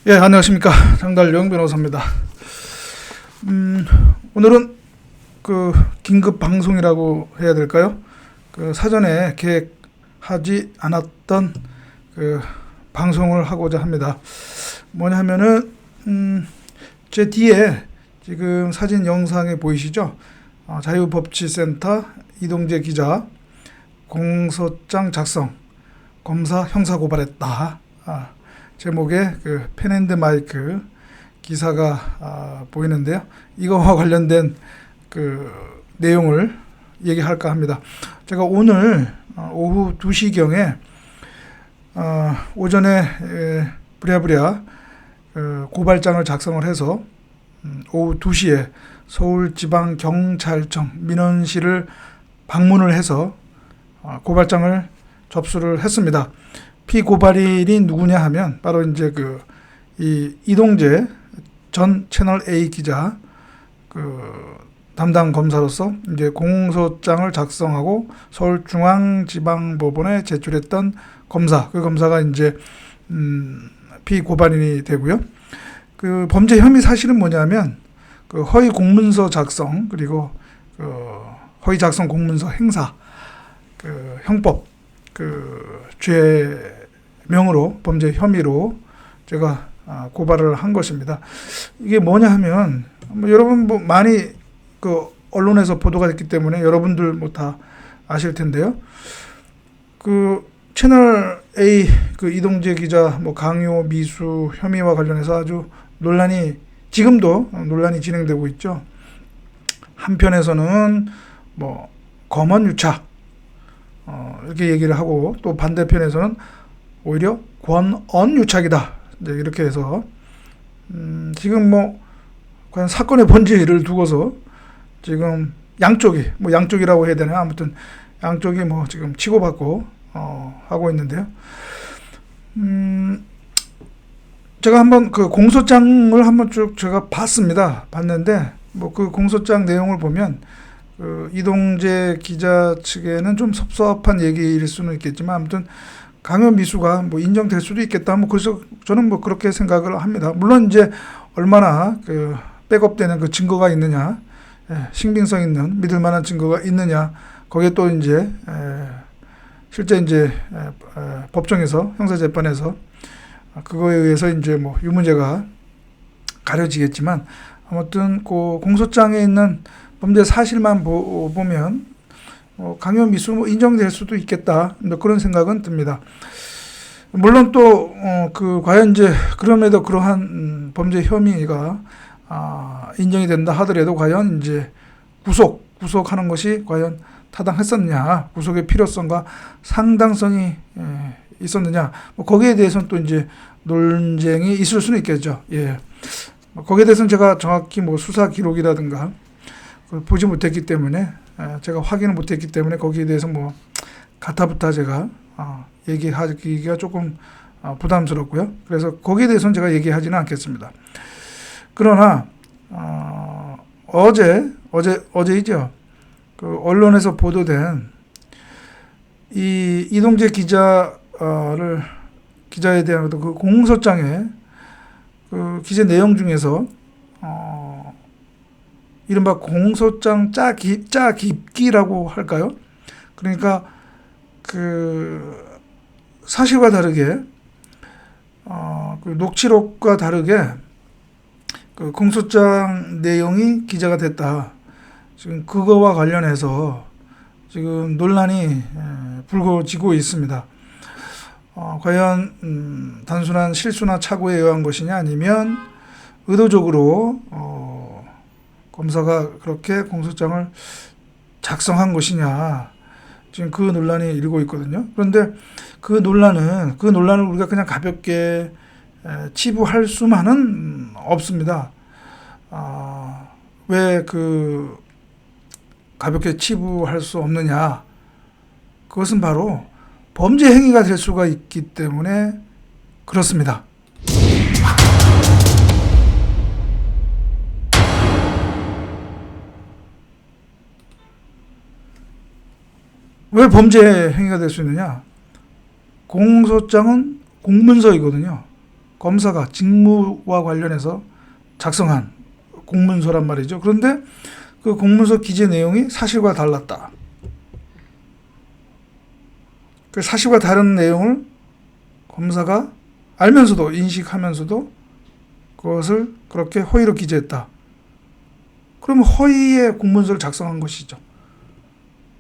예, 안녕하십니까. 장달령 변호사입니다. 오늘은 그 긴급 방송이라고 해야 될까요? 그 사전에 계획하지 않았던 그 방송을 하고자 합니다. 뭐냐 하면은, 제 뒤에 지금 사진 영상에 보이시죠? 자유법치센터 이동재 기자 공소장 작성, 검사 형사 고발했다. 제목의 그 펜앤드마이크 기사가 보이는데요. 이거와 관련된 그 내용을 얘기할까 합니다. 제가 오늘 오후 2시경에 오전에 부랴부랴 고발장을 작성을 해서 오후 2시에 서울지방경찰청 민원실을 방문을 해서 고발장을 접수를 했습니다. 피고발인이 누구냐 하면 바로 이제 이 이동재 전 채널 A 기자 담당 검사로서 이제 공소장을 작성하고 서울중앙지방법원에 제출했던 검사, 그 검사가 이제 피고발인이 되고요. 그 범죄 혐의 사실은 뭐냐면 그 허위 공문서 작성, 그리고 허위 작성 공문서 행사, 그 형법 죄명으로 범죄 혐의로 제가 고발을 한 것입니다. 이게 뭐냐 하면 여러분 많이 그 언론에서 보도가 됐기 때문에 여러분들 다 아실 텐데요. 그 채널 A 그 이동재 기자 강요 미수 혐의와 관련해서 아주 지금도 논란이 진행되고 있죠. 한편에서는 검언 유착 이렇게 얘기를 하고, 또 반대편에서는 오히려 권언 유착이다 이렇게 해서 지금 과연 사건의 본질을 두고서 지금 양쪽이라고 해야 되나, 아무튼 양쪽이 지금 치고받고 하고 있는데요. 제가 한번 그 공소장을 한번 쭉 제가 봤는데 그 공소장 내용을 보면 이동재 기자 측에는 좀 섭섭한 얘기일 수는 있겠지만, 아무튼 강요 미수가 인정될 수도 있겠다. 그래서 저는 그렇게 생각을 합니다. 물론 이제 얼마나 백업되는 그 증거가 있느냐, 신빙성 있는 믿을 만한 증거가 있느냐, 거기에 또 이제 실제 이제 법정에서 형사재판에서 그거에 의해서 이제 유무죄가 가려지겠지만, 아무튼 그 공소장에 있는 범죄 사실만 보면 강요 미수 인정될 수도 있겠다, 그런 생각은 듭니다. 물론 또 과연 이제 그럼에도 그러한 범죄 혐의가 인정이 된다 하더라도 과연 이제 구속하는 것이 과연 타당했었느냐, 구속의 필요성과 상당성이 있었느냐, 거기에 대해서는 또 이제 논쟁이 있을 수는 있겠죠. 예. 거기에 대해서는 제가 정확히 수사 기록이라든가 보지 못했기 때문에, 제가 확인을 못했기 때문에 거기에 대해서 가타부타 제가 얘기하기가 조금 부담스럽고요. 그래서 거기에 대해서는 제가 얘기하지는 않겠습니다. 그러나 어제이죠. 그 언론에서 보도된 이 이동재 기자에 대한 그 공소장의 그 기재 내용 중에서 이른바 공소장 짜 깊기라고 할까요? 그러니까 그 사실과 다르게 그 녹취록과 다르게 그 공소장 내용이 기재가 됐다. 지금 그거와 관련해서 지금 논란이 불거지고 있습니다. 과연 단순한 실수나 착오에 의한 것이냐, 아니면 의도적으로 검사가 그렇게 공소장을 작성한 것이냐, 지금 그 논란이 일고 있거든요. 그런데 그 논란을 우리가 그냥 가볍게 치부할 수만은 없습니다. 왜 가볍게 치부할 수 없느냐? 그것은 바로 범죄 행위가 될 수가 있기 때문에 그렇습니다. 왜 범죄 행위가 될 수 있느냐? 공소장은 공문서이거든요. 검사가 직무와 관련해서 작성한 공문서란 말이죠. 그런데 그 공문서 기재 내용이 사실과 달랐다. 그 사실과 다른 내용을 검사가 알면서도, 인식하면서도 그것을 그렇게 허위로 기재했다. 그러면 허위의 공문서를 작성한 것이죠.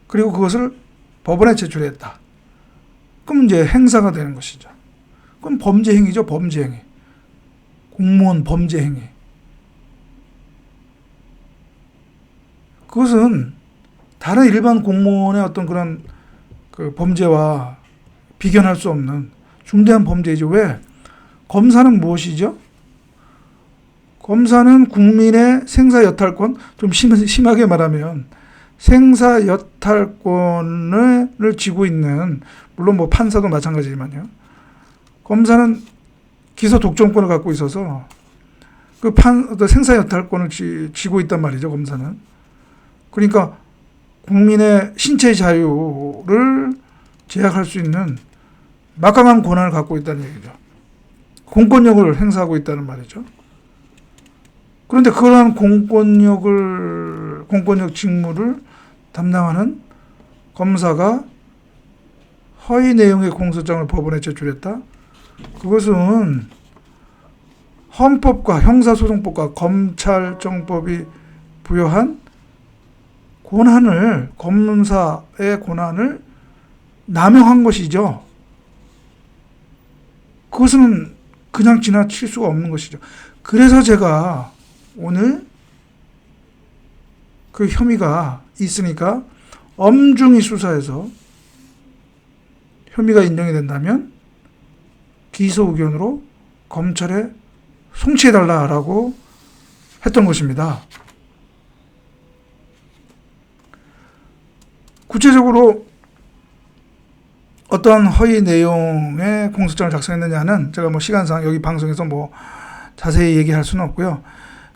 그리고 그것을 법원에 제출했다. 그럼 이제 행사가 되는 것이죠. 그럼 범죄 행위죠. 범죄 행위. 공무원 범죄 행위. 그것은 다른 일반 공무원의 어떤 그런 그 범죄와 비견할 수 없는 중대한 범죄이죠. 왜? 검사는 무엇이죠? 검사는 국민의 생사여탈권, 좀 심하게 말하면 생사여탈권을 쥐고 있는, 물론 뭐 판사도 마찬가지지만요. 검사는 기소 독점권을 갖고 있어서 그 생사여탈권을 쥐고 있단 말이죠. 검사는. 그러니까 국민의 신체의 자유를 제약할 수 있는 막강한 권한을 갖고 있다는 얘기죠. 공권력을 행사하고 있다는 말이죠. 그런데 그러한 공권력 직무를 담당하는 검사가 허위 내용의 공소장을 법원에 제출했다. 그것은 헌법과 형사소송법과 검찰정법이 부여한 권한을, 검사의 권한을 남용한 것이죠. 그것은 그냥 지나칠 수가 없는 것이죠. 그래서 제가 오늘 그 혐의가 있으니까 엄중히 수사해서 혐의가 인정이 된다면 기소 의견으로 검찰에 송치해달라고 했던 것입니다. 구체적으로 어떠한 허위 내용의 공소장을 작성했느냐는 제가 뭐 시간상 여기 방송에서 뭐 자세히 얘기할 수는 없고요.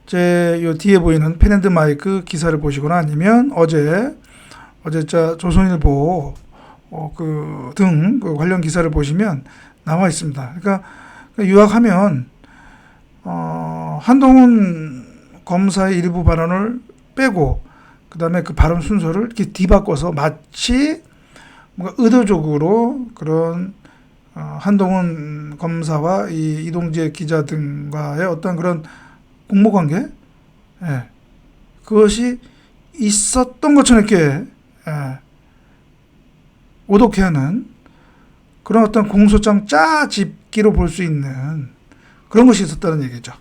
제 요 뒤에 보이는 펜앤드마이크 기사를 보시거나 아니면 어제 조선일보 등 관련 기사를 보시면 나와 있습니다. 그러니까 요약하면 한동훈 검사의 일부 발언을 빼고 그다음에 그 발언 순서를 이렇게 뒤바꿔서 마치 뭔가 의도적으로 그런 한동훈 검사와 이 이동재 기자 등과의 어떤 그런 공모관계, 그것이 있었던 것처럼 이렇게 오독해하는 그런 어떤 공소장 짜집기로 볼 수 있는 그런 것이 있었다는 얘기죠.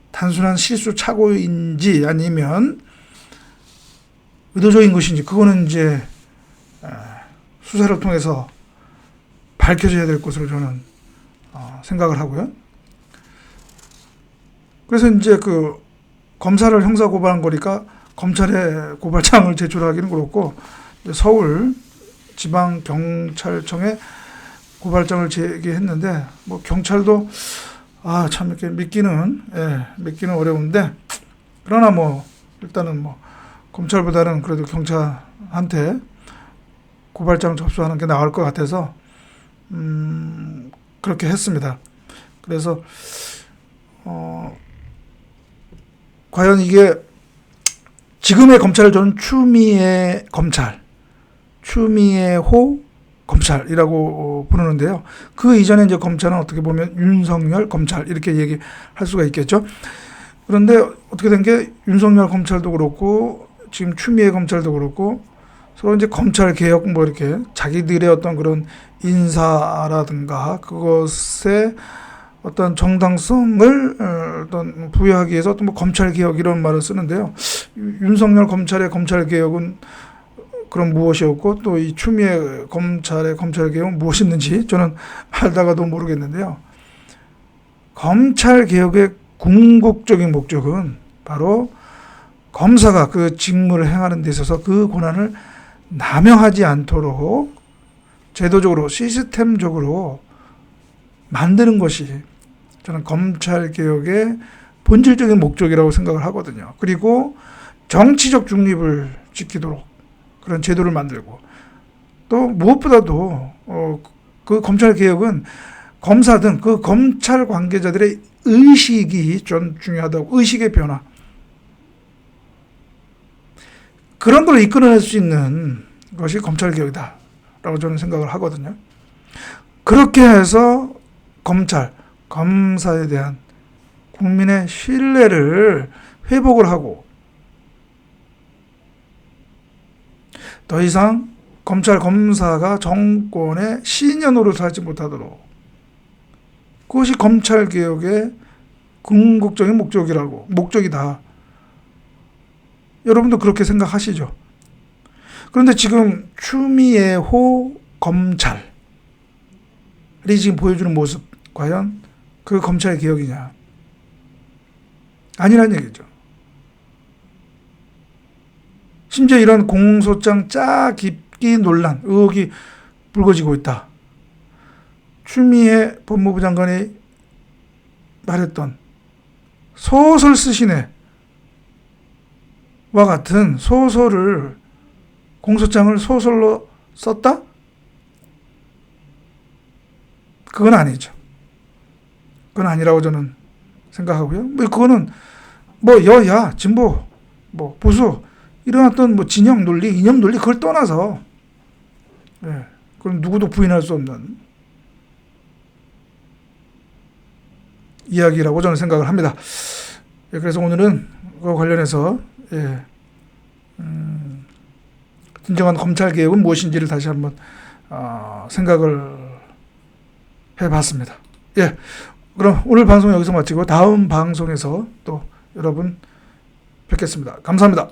단순한 실수 착오인지 아니면 의도적인 것인지 그거는 이제 수사를 통해서 밝혀져야 될 것으로 저는 생각을 하고요. 그래서 이제 그 검사를 형사 고발한 거니까 검찰에 고발장을 제출하기는 그렇고 서울 지방경찰청에 고발장을 제기했는데 뭐 경찰도 참 이렇게 믿기는 어려운데 그러나 뭐 일단은 뭐 검찰보다는 그래도 경찰한테 고발장 접수하는 게 나을 것 같아서 그렇게 했습니다. 그래서 과연 이게 지금의 검찰을 저는 추미애 호 검찰이라고 부르는데요. 그 이전에 이제 검찰은 어떻게 보면 윤석열 검찰 이렇게 얘기할 수가 있겠죠. 그런데 어떻게 된 게 윤석열 검찰도 그렇고 지금 추미애 검찰도 그렇고 서로 이제 검찰 개혁 뭐 이렇게 자기들의 어떤 그런 인사라든가 그것에 어떤 정당성을 어떤 부여하기 위해서 어떤 뭐 검찰 개혁 이런 말을 쓰는데요. 윤석열 검찰의 검찰 개혁은 그럼 무엇이었고 또 이 추미애 검찰의 검찰 개혁은 무엇이었는지 저는 알다가도 모르겠는데요. 검찰 개혁의 궁극적인 목적은 바로 검사가 그 직무를 행하는 데 있어서 그 권한을 남용하지 않도록 제도적으로 시스템적으로 만드는 것이 저는 검찰 개혁의 본질적인 목적이라고 생각을 하거든요. 그리고 정치적 중립을 지키도록 그런 제도를 만들고 또 무엇보다도 그 검찰 개혁은 검사든 그 검찰 관계자들의 의식이 좀 중요하다고. 의식의 변화. 그런 걸 이끌어낼 수 있는 것이 검찰 개혁이다 라고 저는 생각을 하거든요. 그렇게 해서 검사에 대한 국민의 신뢰를 회복을 하고 더 이상 검사가 정권의 시녀 노릇을 하지 못하도록, 그것이 검찰개혁의 궁극적인 목적이다. 여러분도 그렇게 생각하시죠? 그런데 지금 추미애 호 검찰이 지금 보여주는 모습, 과연 그 검찰개혁이냐? 아니란 얘기죠. 심지어 이런 공소장 짜깁기 논란, 의혹이 불거지고 있다. 추미애 법무부 장관이 말했던 소설 쓰시네 와 같은 공소장을 소설로 썼다? 그건 아니죠. 그건 아니라고 저는 생각하고요. 그거는 여야, 진보, 보수, 일어났던 진영 논리, 이념 논리, 그걸 떠나서, 그건 누구도 부인할 수 없는 이야기라고 저는 생각을 합니다. 그래서 오늘은 그와 관련해서, 진정한 검찰개혁은 무엇인지를 다시 한번, 생각을 해봤습니다. 그럼 오늘 방송 여기서 마치고 다음 방송에서 또 여러분 뵙겠습니다. 감사합니다.